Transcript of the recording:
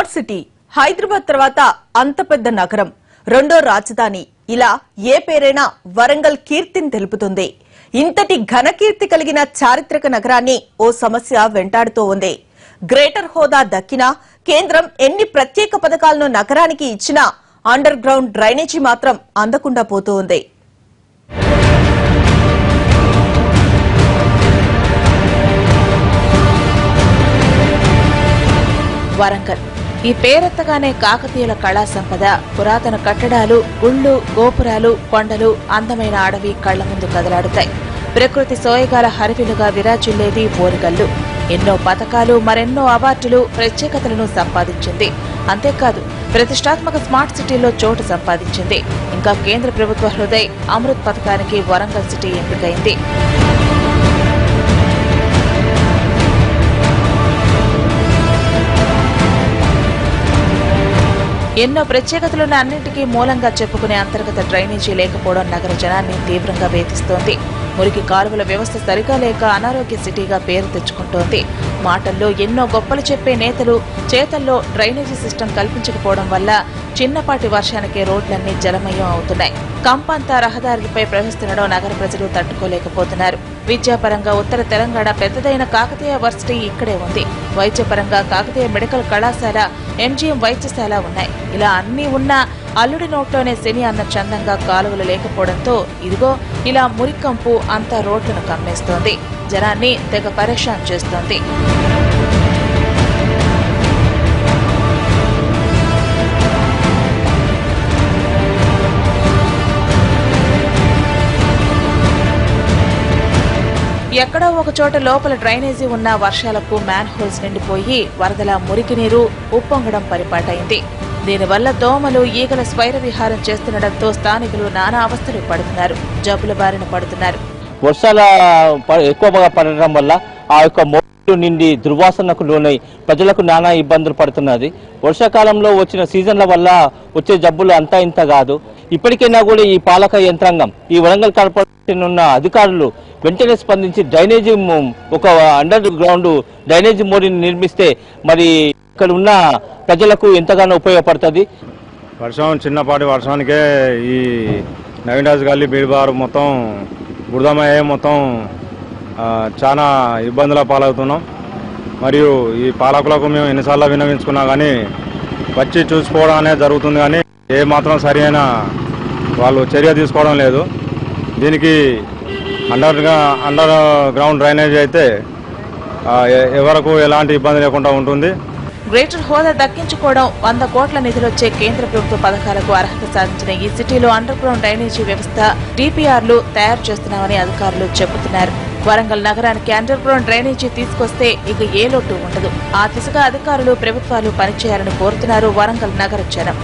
Smart city Hyderabad తర్వాత అంత పెద్ద నగరం రెండో రాజధాని ఇలా ఏ పేరైనా వరంగల్ కీర్తిని తెలుపుతుంది. ఇంతటి ఘనకీర్తి కలిగిన చారిత్రక నగరాన్ని ఓ సమస్య వెంటాడుతూ ఉంది. గ్రేటర్ హోదా దక్కినా కేంద్రం ఎన్ని ప్రత్యేక పథకాలను నగరానికి ఇచ్చినా అండర్ గ్రౌండ్ డ్రైనేజీ మాత్రం అందకుండా పోతూ ఉంది. వరంగల్ ఈ పేరెత్తగానే కాకతీయుల కళా సంపద, పురాతన కట్టడాలు, గుళ్ళు, గోపురాలు, కొండలు, అందమైన అడవి కళ్ల ముందు కదలాడుతాయి. ప్రకృతి సోయగాల హరివిలుగా విరాజిల్లేది ఓరుగల్లు. ఎన్నో పథకాలు, మరెన్నో అవార్డులు, ప్రత్యేకతలను సంపాదించింది. అంతేకాదు ప్రతిష్టాత్మక స్మార్ట్ సిటీలో చోటు సంపాదించింది. ఇంకా కేంద్ర ప్రభుత్వ హృదయ్ అమృత్ పథకానికి వరంగల్ సిటీ ఎంపికైంది. ఎన్నో ప్రత్యేకతలున్న అన్నింటికీ మూలంగా చెప్పుకునే అంతర్గత డ్రైనేజీ లేకపోవడం నగర జనాన్ని తీవ్రంగా వేధిస్తోంది. మురికి కాలువల వ్యవస్థ సరిగా లేక అనారోగ్య సిటీగా పేరు తెచ్చుకుంటోంది. మాటల్లో ఎన్నో గొప్పలు చెప్పే నేతలు చేతల్లో డ్రైనేజీ సిస్టమ్ కల్పించకపోవడం వల్ల చిన్నపాటి వర్షానికే రోడ్లన్నీ జలమయం అవుతున్నాయి. కంపంతా రహదారులపై ప్రవహిస్తుండడం నగర ప్రజలు తట్టుకోలేకపోతున్నారు. విద్యాపరంగా ఉత్తర తెలంగాణ పెద్దదైన కాకతీయ వర్సిటీ ఇక్కడే ఉంది. వైద్యపరంగా కాకతీయ మెడికల్ కళాశాల, ఎంజీఎం వైద్యశాల ఉన్నాయి. ఇలా అన్నీ ఉన్నా అల్లుడి నోట్లోనే శని అన్న చందంగా కాలువలు లేకపోవడంతో ఇదిగో ఇలా మురికంపు అంతా రోడ్లను కమ్మేస్తోంది. జనాన్ని తెగ పరేషాన్ చేస్తోంది. ఎక్కడో ఒక చోట లోపల డ్రైనేజీ ఉన్న వర్షాలకు మ్యాన్ హోల్స్ నిండిపోయి వరదల మురికి నీరు ఉప్పొంగడం పరిపాటైంది. దీనివల్ల దోమలు, ఈగల స్వైర విహారం చేస్తుండటంతో స్థానికులు నానా అవస్థలు పడుతున్నారు, జబ్బుల బారిన పడుతున్నారు. వర్షాల ఎక్కువగా పడటం వల్ల ఆ యొక్క మోటార్లు నిండి దుర్వాసనకు లోనై ప్రజలకు నానా ఇబ్బందులు పడుతున్నది. వర్షాకాలంలో వచ్చిన సీజన్ల వల్ల వచ్చే జబ్బులు అంతా ఇంత కాదు. ఇప్పటికైనా కూడా ఈ పాలక యంత్రాంగం, ఈ వరంగల్ కార్పొరేషన్ ఉన్న అధికారులు వెంటనే స్పందించి డ్రైనేజీ ఒక అండర్ గ్రౌండ్ డ్రైనేజీ మోడీని నిర్మిస్తే మరి ఇక్కడ ఉన్న ప్రజలకు ఎంతగానో ఉపయోగపడుతుంది. చిన్నపాటి వర్షానికే ఈ నవీన్ రాజ్ గల్లీ బీడ్బారు మొత్తం బురదమయ్యే మొత్తం చాలా ఇబ్బందుల పాలవుతున్నాం. మరియు ఈ పాలకులకు మేము ఎన్నిసార్లు విన్నవించుకున్నా కానీ వచ్చి చూసుకోవడం అనేది జరుగుతుంది, కానీ ఏ మాత్రం సరి అయిన వాళ్ళు చర్య తీసుకోవడం లేదు. దీనికి అండర్ గ్రౌండ్ డ్రైనేజ్ అయితే ఎవరకు ఎలాంటి ఇబ్బంది లేకుండా ఉంటుంది. గ్రేటర్ హోదా దక్కించుకోవడం, 100 కోట్ల నిధులొచ్చే కేంద్ర ప్రభుత్వ పథకాలకు అర్హత సాధించిన ఈ సిటీలో అండర్ గ్రౌండ్ డ్రైనేజీ వ్యవస్థ, డిపిఆర్లు తయారు చేస్తున్నామని అధికారులు చెబుతున్నారు. వరంగల్ నగరానికి అండర్ గ్రౌండ్ డ్రైనేజీ తీసుకొస్తే ఇక ఏ లోటు ఉండదు. ఆ దిశగా అధికారులు, ప్రభుత్వాలు పనిచేయాలని కోరుతున్నారు వరంగల్ నగర జనం.